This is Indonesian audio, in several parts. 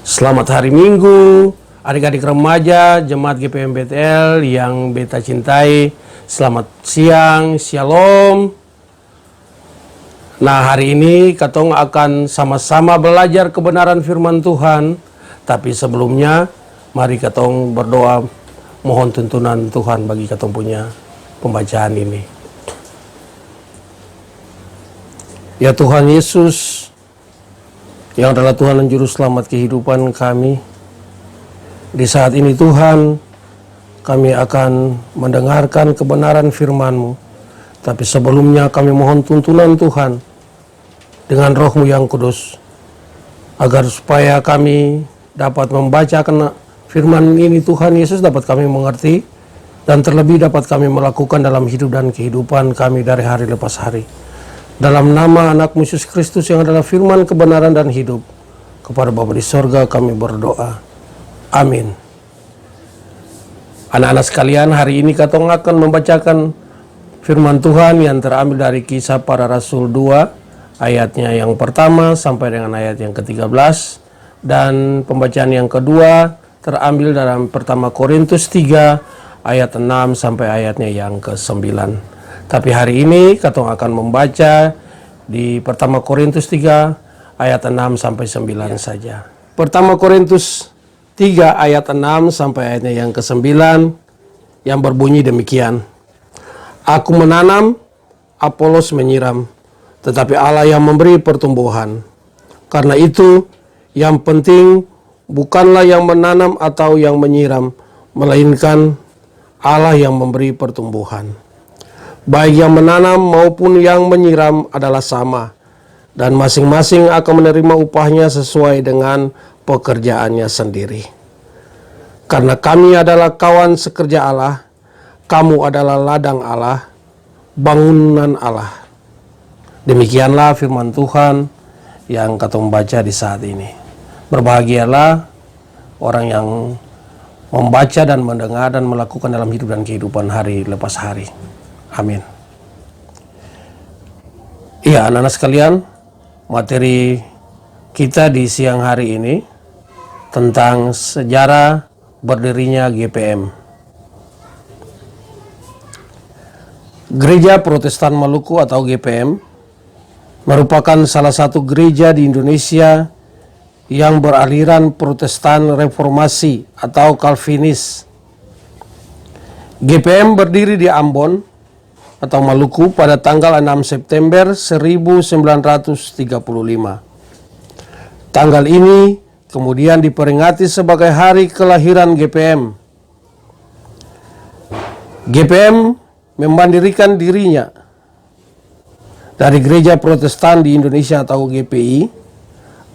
Selamat hari Minggu, adik-adik remaja, jemaat GPM BTL yang beta cintai. Selamat siang, shalom. Nah, hari ini katong akan sama-sama belajar kebenaran firman Tuhan. Tapi sebelumnya, mari katong berdoa mohon tuntunan Tuhan bagi katong punya pembacaan ini. Ya Tuhan Yesus, yang adalah Tuhan dan Juru Selamat kehidupan kami. Di saat ini Tuhan, kami akan mendengarkan kebenaran firman-Mu. Tapi sebelumnya kami mohon tuntunan Tuhan dengan Roh-Mu yang kudus, agar supaya kami dapat membacakan firman ini Tuhan Yesus, dapat kami mengerti, dan terlebih dapat kami melakukan dalam hidup dan kehidupan kami dari hari lepas hari. Dalam nama anak Yesus Kristus yang adalah firman kebenaran dan hidup, kepada Bapa di sorga kami berdoa. Amin. Anak-anak sekalian, hari ini katong akan membacakan firman Tuhan yang terambil dari Kisah Para Rasul 2, ayatnya yang pertama sampai dengan ayat yang ke-13. Dan pembacaan yang kedua terambil dalam pertama Korintus 3, ayat 6 sampai ayatnya yang ke-9. Tapi hari ini katong akan membaca di pertama Korintus 3 ayat 6 sampai 9 saja. Pertama Korintus 3 ayat 6 sampai ayatnya yang ke-9 yang berbunyi demikian. Aku menanam, Apolos menyiram, tetapi Allah yang memberi pertumbuhan. Karena itu yang penting bukanlah yang menanam atau yang menyiram, melainkan Allah yang memberi pertumbuhan. Baik yang menanam maupun yang menyiram adalah sama, dan masing-masing akan menerima upahnya sesuai dengan pekerjaannya sendiri. Karena kami adalah kawan sekerja Allah, kamu adalah ladang Allah, bangunan Allah. Demikianlah firman Tuhan yang katong baca di saat ini. Berbahagialah orang yang membaca dan mendengar dan melakukan dalam hidup dan kehidupan hari lepas hari. Amin. Iya, anak-anak sekalian, materi kita di siang hari ini tentang sejarah berdirinya GPM. Gereja Protestan Maluku atau GPM merupakan salah satu gereja di Indonesia yang beraliran Protestan Reformasi atau Calvinis. GPM berdiri di Ambon atau Maluku pada tanggal 6 September 1935. Tanggal ini kemudian diperingati sebagai hari kelahiran GPM. GPM memandirikan dirinya dari Gereja Protestan di Indonesia atau GPI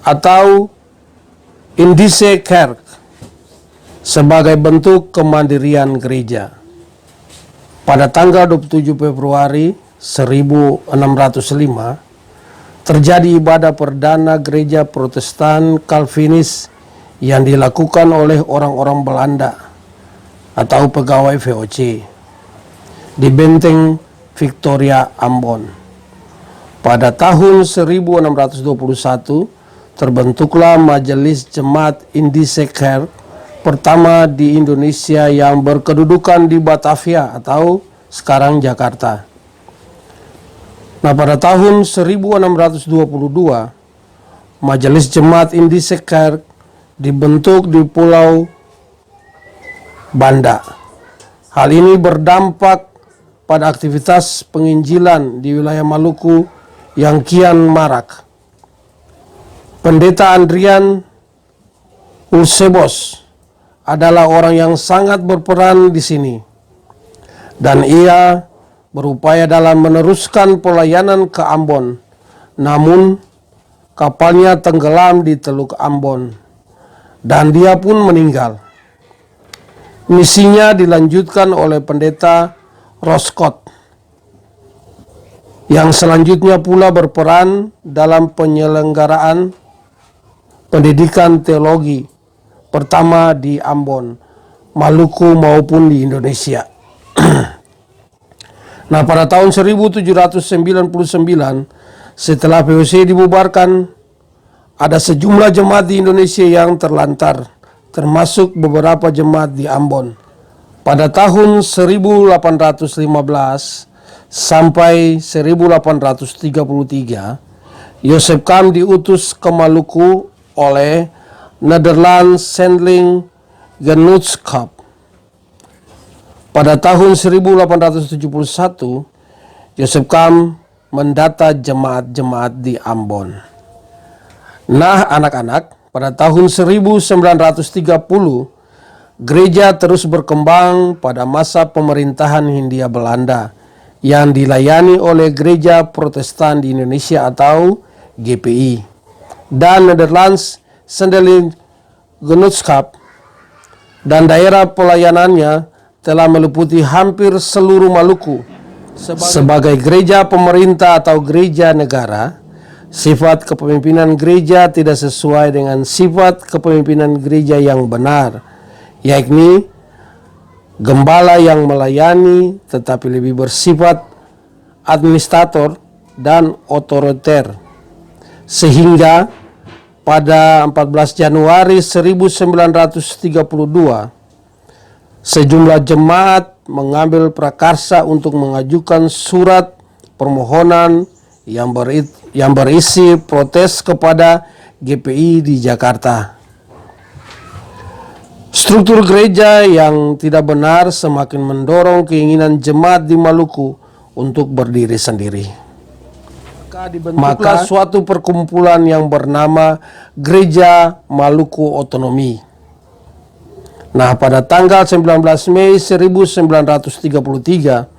atau Indische Kerk sebagai bentuk kemandirian gereja. Pada tanggal 27 Februari 1605 terjadi ibadah perdana gereja Protestan Calvinis yang dilakukan oleh orang-orang Belanda atau pegawai VOC di Benteng Victoria, Ambon. Pada tahun 1621 terbentuklah Majelis Jemaat Indische Kerk pertama di Indonesia yang berkedudukan di Batavia atau sekarang Jakarta. Nah, pada tahun 1622 Majelis Jemaat Indische Kerk dibentuk di Pulau Banda. Hal ini berdampak pada aktivitas penginjilan di wilayah Maluku yang kian marak. Pendeta Adrian Eusebos adalah orang yang sangat berperan di sini, dan ia berupaya dalam meneruskan pelayanan ke Ambon. Namun kapalnya tenggelam di Teluk Ambon dan dia pun meninggal. Misinya dilanjutkan oleh pendeta Roscott yang selanjutnya pula berperan dalam penyelenggaraan pendidikan teologi pertama di Ambon, Maluku maupun di Indonesia. Nah, pada tahun 1799 setelah VOC dibubarkan, Ada sejumlah jemaat di Indonesia yang terlantar, termasuk beberapa jemaat di Ambon. Pada tahun 1815 sampai 1833, Joseph Kam diutus ke Maluku oleh Nederland Sendling Genootschap. Pada tahun 1871, Joseph Kam mendata jemaat-jemaat di Ambon. Nah, anak-anak, pada tahun 1930, gereja terus berkembang pada masa pemerintahan Hindia Belanda yang dilayani oleh Gereja Protestan di Indonesia atau GPI dan Netherlands Sendling Genootschap, dan daerah pelayanannya telah meliputi hampir seluruh Maluku. Sebagai gereja pemerintah atau gereja negara, sifat kepemimpinan gereja tidak sesuai dengan sifat kepemimpinan gereja yang benar, yakni gembala yang melayani tetapi lebih bersifat administrator dan otoriter. Sehingga pada 14 Januari 1932, sejumlah jemaat mengambil prakarsa untuk mengajukan surat permohonan yang berisi protes kepada GPI di Jakarta. Struktur gereja yang tidak benar semakin mendorong keinginan jemaat di Maluku untuk berdiri sendiri. Maka suatu perkumpulan yang bernama Gereja Maluku Otonomi. Nah, pada tanggal 19 Mei 1933,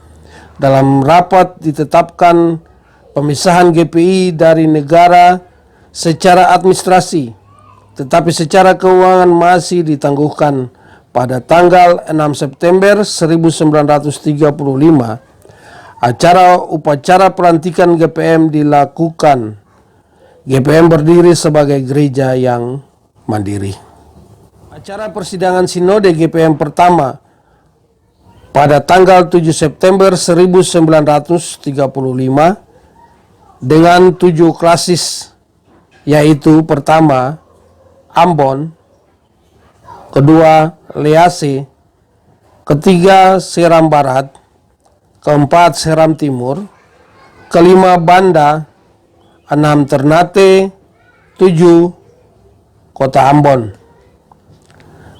dalam rapat ditetapkan pemisahan GPI dari negara secara administrasi, tetapi secara keuangan masih ditangguhkan. Pada tanggal 6 September 1935, upacara pelantikan GPM dilakukan. GPM berdiri sebagai gereja yang mandiri. Acara persidangan Sinode GPM pertama pada tanggal 7 September 1935 dengan 7 klasis, yaitu pertama Ambon, kedua Lease, ketiga Seram Barat, keempat Seram Timur, kelima Banda, 6 Ternate, 7 Kota Ambon,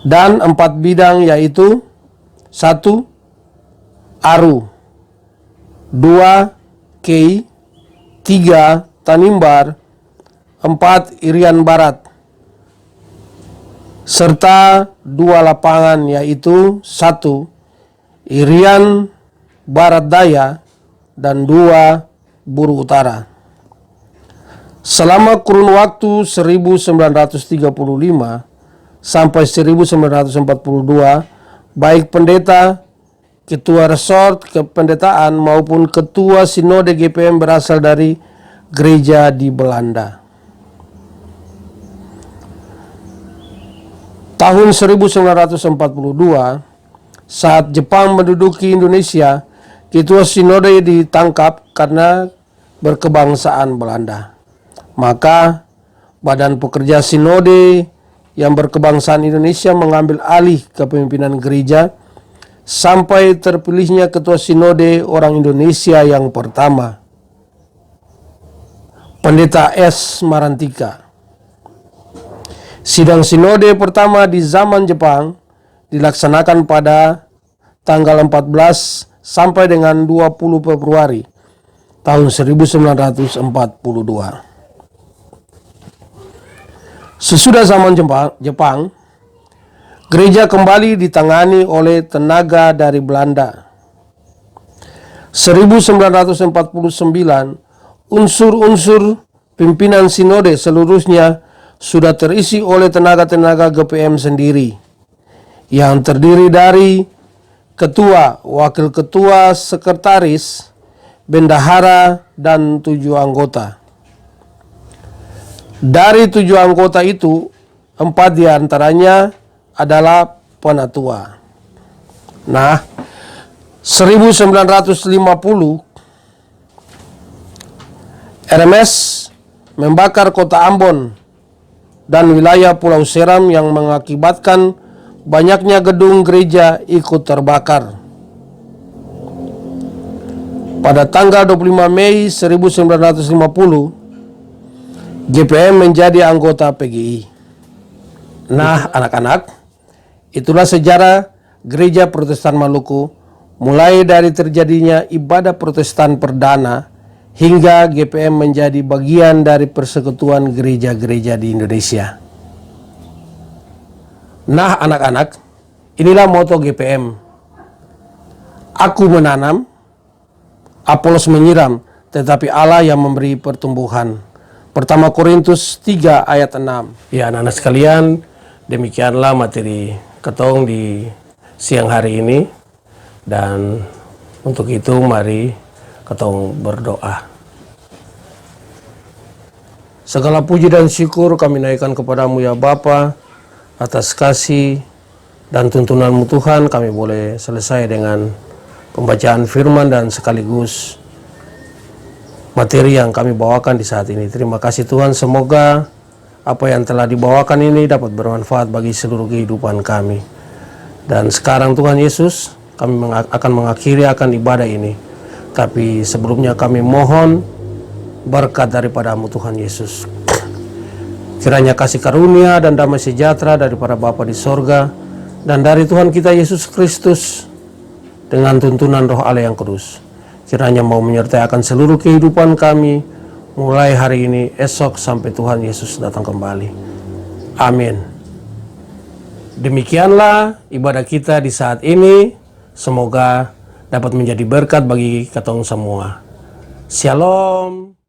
dan 4 bidang, yaitu 1 Aru, 2 Kei, 3 Tanimbar, 4 Irian Barat, serta 2 lapangan, yaitu 1 Irian Barat Daya dan 2 Buru Utara. Selama kurun waktu 1935 sampai 1942, baik pendeta, ketua resort kependetaan maupun ketua sinode GPM berasal dari gereja di Belanda. Tahun 1942, saat Jepang menduduki Indonesia, ketua sinode ditangkap karena berkebangsaan Belanda. Maka Badan Pekerja Sinode yang berkebangsaan Indonesia mengambil alih kepemimpinan gereja sampai terpilihnya ketua sinode orang Indonesia yang pertama, Pendeta S. Marantika. Sidang sinode pertama di zaman Jepang dilaksanakan pada tanggal 14 sampai dengan 20 Februari tahun 1942. Sesudah zaman Jepang, gereja kembali ditangani oleh tenaga dari Belanda. 1949, unsur-unsur pimpinan sinode seluruhnya sudah terisi oleh tenaga-tenaga GPM sendiri, yang terdiri dari ketua, wakil ketua, sekretaris, bendahara, dan 7 anggota. Dari 7 anggota itu, 4 diantaranya adalah penatua. Nah, 1950, RMS membakar kota Ambon dan wilayah Pulau Seram yang mengakibatkan banyaknya gedung gereja ikut terbakar. Pada tanggal 25 Mei 1950, GPM menjadi anggota PGI. Nah, anak-anak, itulah sejarah Gereja Protestan Maluku, mulai dari terjadinya ibadah Protestan perdana hingga GPM menjadi bagian dari persekutuan gereja-gereja di Indonesia. Nah, anak-anak, inilah moto GPM. Aku menanam, Apolos menyiram, tetapi Allah yang memberi pertumbuhan. Pertama Korintus 3 ayat 6. Ya, anak-anak sekalian, demikianlah materi ketong di siang hari ini. Dan untuk itu mari ketong berdoa. Segala puji dan syukur kami naikkan kepadamu ya Bapa, atas kasih dan tuntunanmu Tuhan. Kami boleh selesai dengan pembacaan firman dan sekaligus materi yang kami bawakan di saat ini. Terima kasih Tuhan, semoga apa yang telah dibawakan ini dapat bermanfaat bagi seluruh kehidupan kami. Dan sekarang Tuhan Yesus, kami akan mengakhiri akan ibadah ini. Tapi sebelumnya kami mohon berkat daripadamu Tuhan Yesus. Kiranya kasih karunia dan damai sejahtera daripada Bapa di sorga dan dari Tuhan kita Yesus Kristus dengan tuntunan Roh Allah yang kudus, kiranya mau menyertai akan seluruh kehidupan kami mulai hari ini, esok, sampai Tuhan Yesus datang kembali. Amin. Demikianlah ibadah kita di saat ini. Semoga dapat menjadi berkat bagi ketong semua. Shalom.